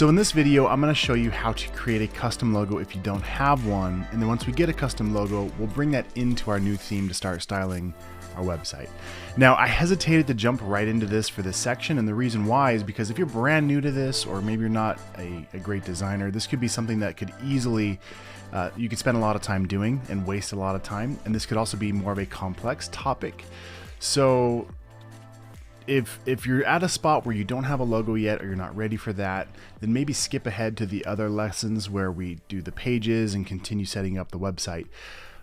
So in this video, I'm going to show you how to create a custom logo if you don't have one. And then once we get a custom logo, we'll bring that into our new theme to start styling our website. Now, I hesitated to jump right into this for this section. And the reason why is because if you're brand new to this, or maybe you're not a great designer, this could be something that could easily, you could spend a lot of time doing and waste a lot of time. And this could also be more of a complex topic. So if you're at a spot where you don't have a logo yet or you're not ready for that, then maybe skip ahead to the other lessons where we do the pages and continue setting up the website.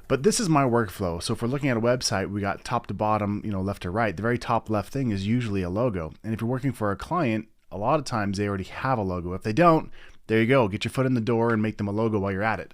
But this is my workflow. So if we're looking at a website, we got top to bottom, left to right. The very top left thing is usually a logo. And if you're working for a client, a lot of times they already have a logo. If they don't, there you go. Get your foot in the door and make them a logo while you're at it.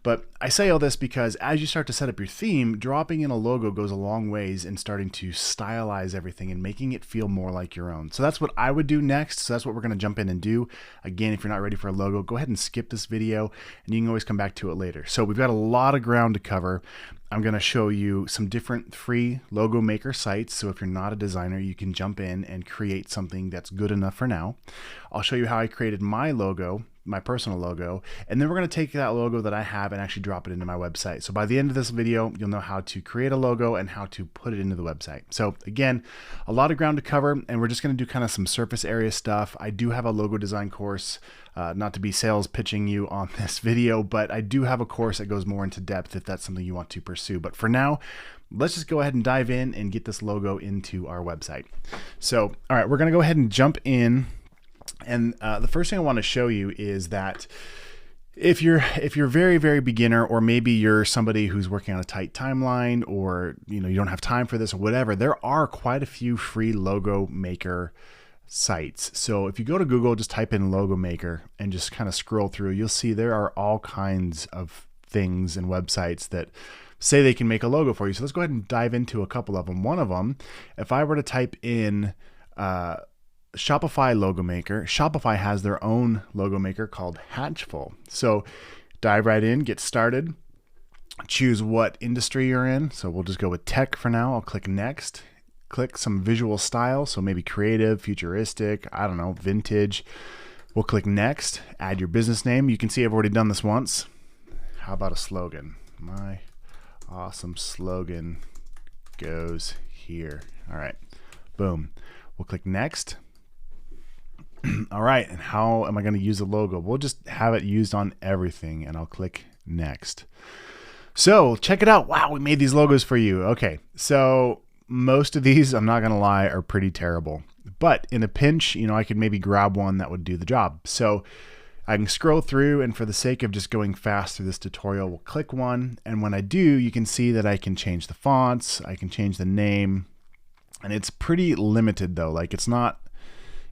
But I say all this because as you start to set up your theme, dropping in a logo goes a long ways in starting to stylize everything and making it feel more like your own. So that's what I would do next. So that's what we're going to jump in and do. Again, if you're not ready for a logo, go ahead and skip this video and you can always come back to it later. So we've got a lot of ground to cover. I'm going to show you some different free logo maker sites. So if you're not a designer, you can jump in and create something that's good enough for now. I'll show you how I created my logo, my personal logo, and then we're going to take that logo that I have and actually drop it into my website. So by the end of this video, you'll know how to create a logo and how to put it into the website. So again, a lot of ground to cover, and we're just going to do kind of some surface area stuff. I do have a logo design course, not to be sales pitching you on this video, but I do have a course that goes more into depth if that's something you want to pursue. But for now, let's just go ahead and dive in and get this logo into our website. So, all right, we're going to go ahead and jump in. And the first thing I want to show you is that if you're very, very beginner, or maybe you're somebody who's working on a tight timeline, or you don't have time for this or whatever, there are quite a few free logo maker sites. So if you go to Google, just type in logo maker and just kind of scroll through, you'll see there are all kinds of things and websites that say they can make a logo for you. So let's go ahead and dive into a couple of them. One of them, if I were to type in Shopify logo maker, Shopify has their own logo maker called Hatchful. So dive right in, get started, choose what industry you're in. So we'll just go with tech for now. I'll click next, click some visual style. So maybe creative, futuristic, I don't know, vintage. We'll click next, add your business name. You can see I've already done this once. How about a slogan? My awesome slogan goes here. All right, boom. We'll click next. All right, and how am I going to use the logo? We'll just have it used on everything, and I'll click next. So check it out. Wow, we made these logos for you. Okay, so most of these, I'm not going to lie, are pretty terrible. But in a pinch, I could maybe grab one that would do the job. So I can scroll through, and for the sake of just going fast through this tutorial, we'll click one. And when I do, you can see that I can change the fonts, I can change the name, and it's pretty limited though. Like it's not,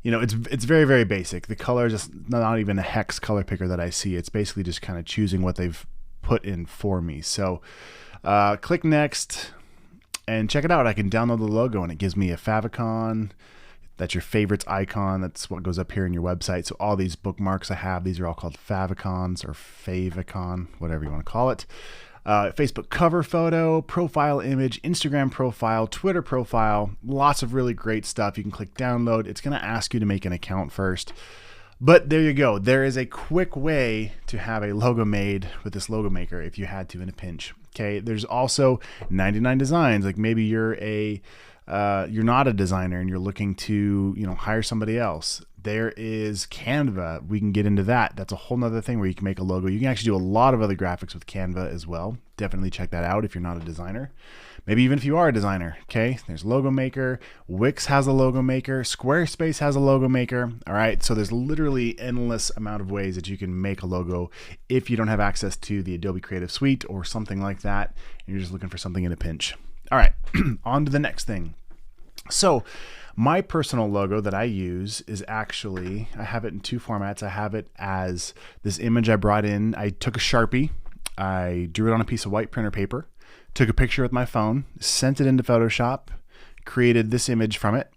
it's very, very basic. The color is just not even a hex color picker that I see. It's basically just kind of choosing what they've put in for me. So click next and check it out. I can download the logo and it gives me a favicon. That's your favorites icon. That's what goes up here in your website. So all these bookmarks I have, these are all called favicons or favicon, whatever you want to call it. Facebook cover photo, profile image, Instagram profile, Twitter profile, lots of really great stuff. You can click download. It's going to ask you to make an account first. But there you go. There is a quick way to have a logo made with this logo maker if you had to in a pinch. Okay. There's also 99 designs. Like maybe you're not a designer and you're looking to, hire somebody else. There is Canva. We can get into that. That's a whole nother thing where you can make a logo. You can actually do a lot of other graphics with Canva as well. Definitely check that out if you're not a designer. Maybe even if you are a designer. Okay, there's Logo Maker. Wix has a logo maker. Squarespace has a logo maker. All right, so there's literally endless amount of ways that you can make a logo if you don't have access to the Adobe Creative Suite or something like that, and you're just looking for something in a pinch. All right, on to the next thing. So my personal logo that I use is actually, I have it in two formats. I have it as this image I brought in. I took a Sharpie, I drew it on a piece of white printer paper, took a picture with my phone, sent it into Photoshop, created this image from it,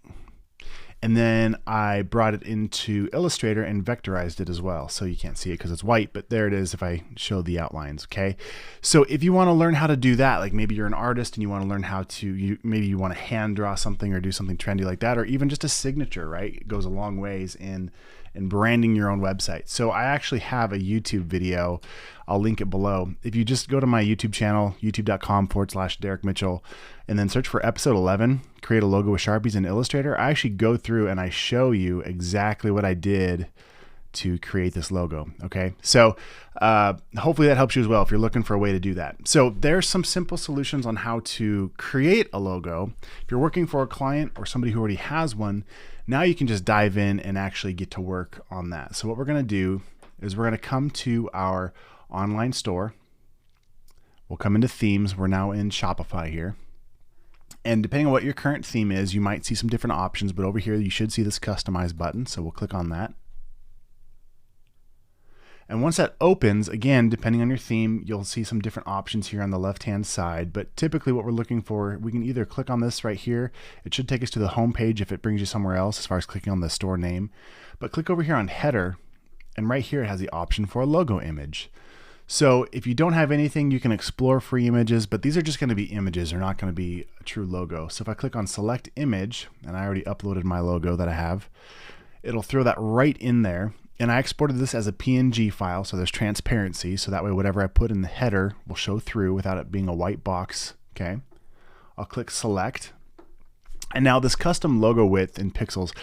And then I brought it into Illustrator and vectorized it as well. So you can't see it because it's white, but there it is if I show the outlines, okay? So if you want to learn how to do that, like maybe you're an artist and you want to learn how to, maybe you want to hand draw something or do something trendy like that, or even just a signature, right? It goes a long ways in branding your own website. So I actually have a YouTube video. I'll link it below. If you just go to my YouTube channel, youtube.com/Derek Mitchell, and then search for episode 11, create a logo with Sharpies in Illustrator, I actually go through and I show you exactly what I did to create this logo. Okay. So hopefully that helps you as well if you're looking for a way to do that. So there's some simple solutions on how to create a logo. If you're working for a client or somebody who already has one, now you can just dive in and actually get to work on that. So what we're going to do is we're going to come to our online store. We'll come into themes. We're now in Shopify here. And depending on what your current theme is, you might see some different options, but over here you should see this customize button. So we'll click on that. And once that opens, again, depending on your theme, you'll see some different options here on the left-hand side. But typically what we're looking for, we can either click on this right here. It should take us to the home page if it brings you somewhere else as far as clicking on the store name. But click over here on header, and right here it has the option for a logo image. So if you don't have anything, you can explore free images, but these are just going to be images. They're not going to be a true logo. So if I click on select image, and I already uploaded my logo that I have, it'll throw that right in there. And I exported this as a PNG file, so there's transparency, so that way whatever I put in the header will show through without it being a white box, okay? I'll click select. And now this custom logo width in pixels,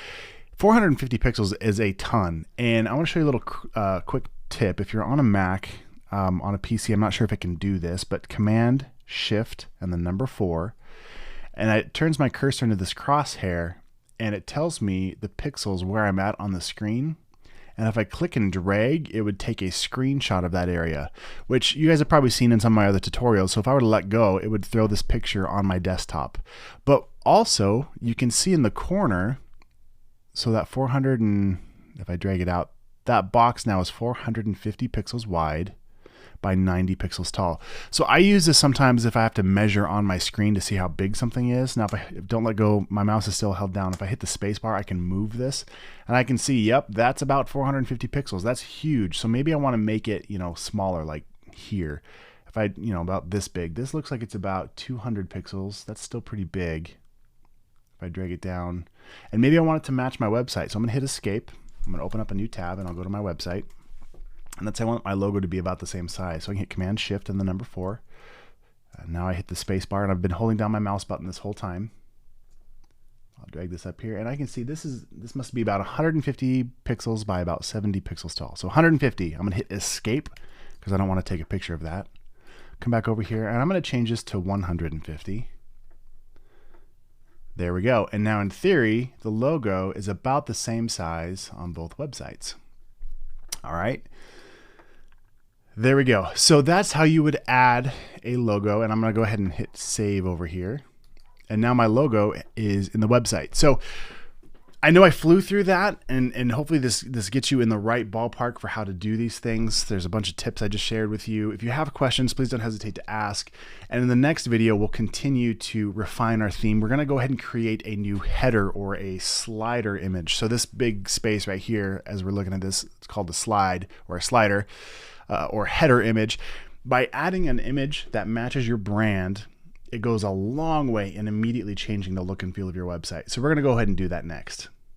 450 pixels is a ton. And I want to show you a little quick tip. If you're on a Mac, on a PC, I'm not sure if it can do this, but Command, Shift, and the number 4, and it turns my cursor into this crosshair, and it tells me the pixels where I'm at on the screen. And if I click and drag, it would take a screenshot of that area, which you guys have probably seen in some of my other tutorials. So if I were to let go, it would throw this picture on my desktop. But also, you can see in the corner, so that 400 and, if I drag it out, that box now is 450 pixels wide by 90 pixels tall. So I use this sometimes if I have to measure on my screen to see how big something is. Now if I don't let go, my mouse is still held down. If I hit the space bar, I can move this and I can see, yep, that's about 450 pixels. That's huge. So maybe I want to make it, smaller, like here. If I, about this big, this looks like it's about 200 pixels. That's still pretty big. If I drag it down, and maybe I want it to match my website. So I'm gonna hit escape. I'm gonna open up a new tab and I'll go to my website. And let's say I want my logo to be about the same size. So I can hit Command Shift and the number 4. Now I hit the space bar and I've been holding down my mouse button this whole time. I'll drag this up here and I can see this must be about 150 pixels by about 70 pixels tall. So 150, I'm gonna hit escape because I don't want to take a picture of that. Come back over here and I'm gonna change this to 150. There we go. And now in theory, the logo is about the same size on both websites. All right. There we go. So that's how you would add a logo. And I'm going to go ahead and hit save over here. And now my logo is in the website. So I know I flew through that and hopefully this gets you in the right ballpark for how to do these things. There's a bunch of tips I just shared with you. If you have questions, please don't hesitate to ask. And in the next video, we'll continue to refine our theme. We're going to go ahead and create a new header or a slider image. So this big space right here, as we're looking at this, it's called a slide or a slider or header image. By adding an image that matches your brand, it goes a long way in immediately changing the look and feel of your website. So we're going to go ahead and do that next.